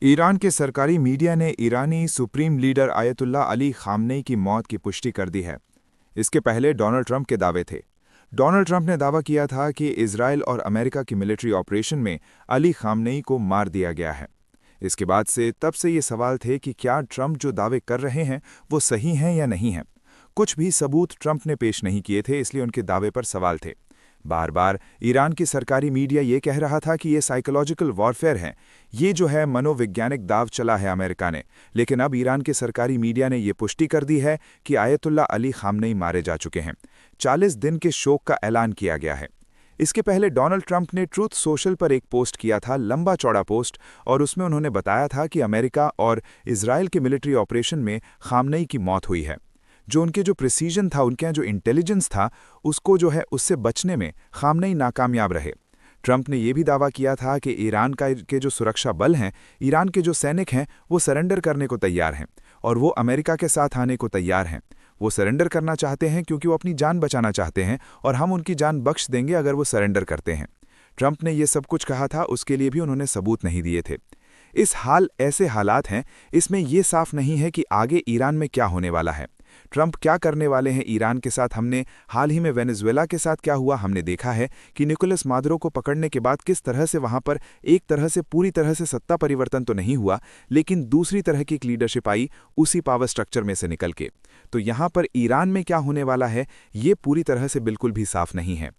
Iran के सरकारी media ने ईरानी supreme leader Ayatollah Ali Khamenei की मौत की पुष्टि कर दी है। इसके पहले डोनाल्ड ट्रंप के दावे थे। डोनाल्ड ट्रंप ने दावा किया था कि इजराइल और अमेरिका की मिलिट्री ऑपरेशन में अली खामनेई को मार दिया गया है। इसके बाद से तब से ये सवाल थे कि क्या ट्रंप जो दावे कर रहे हैं वो सही हैं या नहीं हैं। कुछ भी सबूत ट्रंप ने पेश नहीं किए थे, इसलिए उनके दावे पर सवाल थे। बार बार ईरान की सरकारी मीडिया ये कह रहा था कि ये साइकोलॉजिकल वॉरफेयर है, ये जो है मनोवैज्ञानिक दाव चला है अमेरिका ने। लेकिन अब ईरान के सरकारी मीडिया ने ये पुष्टि कर दी है कि आयतुल्ला अली खामनेई मारे जा चुके हैं। 40 दिन के शोक का ऐलान किया गया है। इसके पहले डोनाल्ड ट्रंप ने ट्रूथ सोशल पर एक पोस्ट किया था, लंबा चौड़ा पोस्ट, और उसमें उन्होंने बताया था कि अमेरिका और इजराइल के मिलिट्री ऑपरेशन में खामनेई की मौत हुई है। जो उनके जो प्रिसीजन था, उनके यहाँ जो इंटेलिजेंस था, उसको जो है उससे बचने में खामनेई नाकामयाब रहे। ट्रंप ने यह भी दावा किया था कि ईरान के जो सुरक्षा बल हैं, ईरान के जो सैनिक हैं, वो सरेंडर करने को तैयार हैं और वो अमेरिका के साथ आने को तैयार हैं। वो सरेंडर करना चाहते हैं क्योंकि वो अपनी जान बचाना चाहते हैं और हम उनकी जान बख्श देंगे अगर वो सरेंडर करते हैं। ट्रंप ने ये सब कुछ कहा था, उसके लिए भी उन्होंने सबूत नहीं दिए थे। ऐसे हालात हैं, इसमें ये साफ नहीं है कि आगे ईरान में क्या होने वाला है। ट्रंप क्या करने वाले हैं ईरान के साथ। हमने हाल ही में वेनेजुएला के साथ क्या हुआ, हमने देखा है कि निकोलस मादुरो को पकड़ने के बाद किस तरह से वहां पर एक तरह से पूरी तरह से सत्ता परिवर्तन तो नहीं हुआ, लेकिन दूसरी तरह की एक लीडरशिप आई उसी पावर स्ट्रक्चर में से निकल के। तो यहां पर ईरान में क्या होने वाला है, ये पूरी तरह से बिल्कुल भी साफ नहीं है।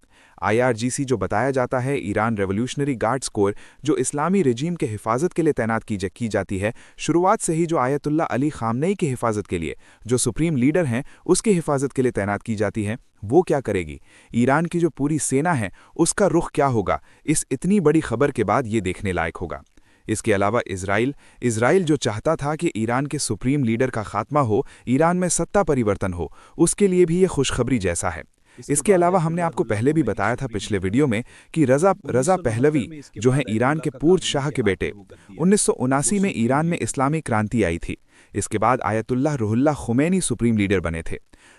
IRGC जो बताया जाता है, ईरान रेवोल्यूशनरी गार्ड्स कोर, जो इस्लामी रजीम के हिफाजत के लिए तैनात की जाती है, शुरुआत से ही जो आयतुल्ला अली खामनेई की हिफाजत के लिए, जो सुप्रीम लीडर हैं, उसकी हिफाजत के लिए तैनात की जाती है, वो क्या करेगी। ईरान की जो पूरी सेना है उसका रुख क्या होगा, इस इतनी बड़ी खबर के बाद ये देखने लायक होगा। इसके अलावा इजराइल जो चाहता था कि ईरान के सुप्रीम लीडर का खात्मा हो, ईरान में सत्ता परिवर्तन हो, उसके लिए भी ये खुशखबरी जैसा है। इसके अलावा हमने आपको पहले भी बताया था पिछले वीडियो में कि रज़ा पहलवी जो हैं ईरान के पूर्व शाह के बेटे, 1979 में ईरान में इस्लामी क्रांति आई थी। इसके बाद Ayatollah Ruhollah Khomeini supreme leader बने थे।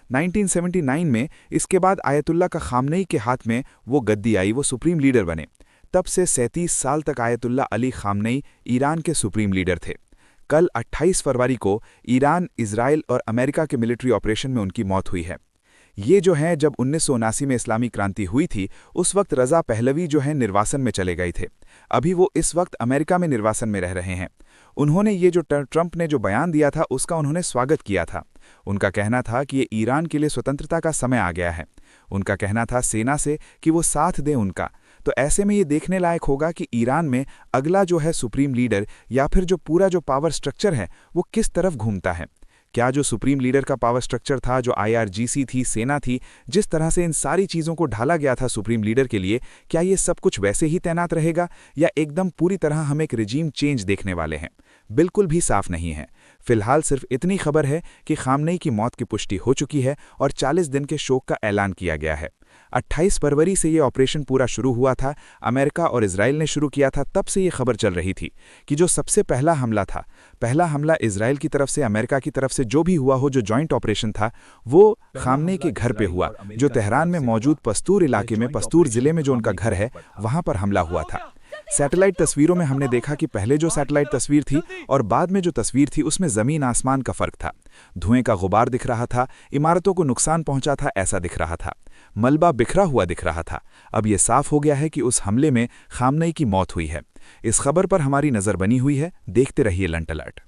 1979 में इसके बाद आयतुल्लाह का खामनेई के हाथ में वो गद्दी आई, वो सुप्रीम लीडर बने। तब से 37 साल तक आयतुल्ला अली खामनेई ईरान के सुप्रीम लीडर थे। कल 28 फरवरी को ईरान, इजराइल और अमेरिका के मिलिट्री ऑपरेशन में उनकी मौत हुई है। ये जो है, जब 1979 में इस्लामी क्रांति हुई थी, उस वक्त रज़ा पहलवी जो है निर्वासन में चले गए थे। अभी वो इस वक्त अमेरिका में निर्वासन में रह रहे हैं। उन्होंने ये जो ट्रंप ने जो बयान दिया था उसका उन्होंने स्वागत किया था। उनका कहना था कि ये ईरान के लिए स्वतंत्रता का समय आ गया है। उनका कहना था सेना से कि वो साथ दें उनका। तो ऐसे में ये देखने लायक होगा कि ईरान में अगला जो है सुप्रीम लीडर या फिर जो पूरा जो पावर स्ट्रक्चर है वो किस तरफ घूमता है। क्या जो सुप्रीम लीडर का पावर स्ट्रक्चर था, जो IRGC थी, सेना थी, जिस तरह से इन सारी चीज़ों को ढाला गया था सुप्रीम लीडर के लिए, क्या ये सब कुछ वैसे ही तैनात रहेगा या एकदम पूरी तरह हम एक रिजीम चेंज देखने वाले हैं। बिल्कुल भी साफ नहीं है। फिलहाल सिर्फ इतनी खबर है कि खामनेई की मौत की पुष्टि हो चुकी है और 40 दिन के शोक का ऐलान किया गया है। 28 फरवरी से ये ऑपरेशन पूरा शुरू हुआ था। अमेरिका और इजराइल ने शुरू किया था। तब से ये खबर चल रही थी कि जो सबसे पहला हमला था, पहला हमला इजराइल की तरफ से, अमेरिका की तरफ से जो भी हुआ हो, जो जॉइंट ऑपरेशन था, वो खामनेई के घर पे हुआ, जो तेहरान में मौजूद पस्तूर इलाके में, पस्तूर जिले में जो उनका घर है, वहां पर हमला हुआ था। सैटेलाइट तस्वीरों में हमने देखा कि पहले जो सैटेलाइट तस्वीर थी और बाद में जो तस्वीर थी उसमें ज़मीन आसमान का फ़र्क था। धुएं का गुबार दिख रहा था, इमारतों को नुकसान पहुंचा था ऐसा दिख रहा था, मलबा बिखरा हुआ दिख रहा था। अब यह साफ हो गया है कि उस हमले में खामनेई की मौत हुई है। इस खबर पर हमारी नज़र बनी हुई है। देखते रहिए लंट अलर्ट।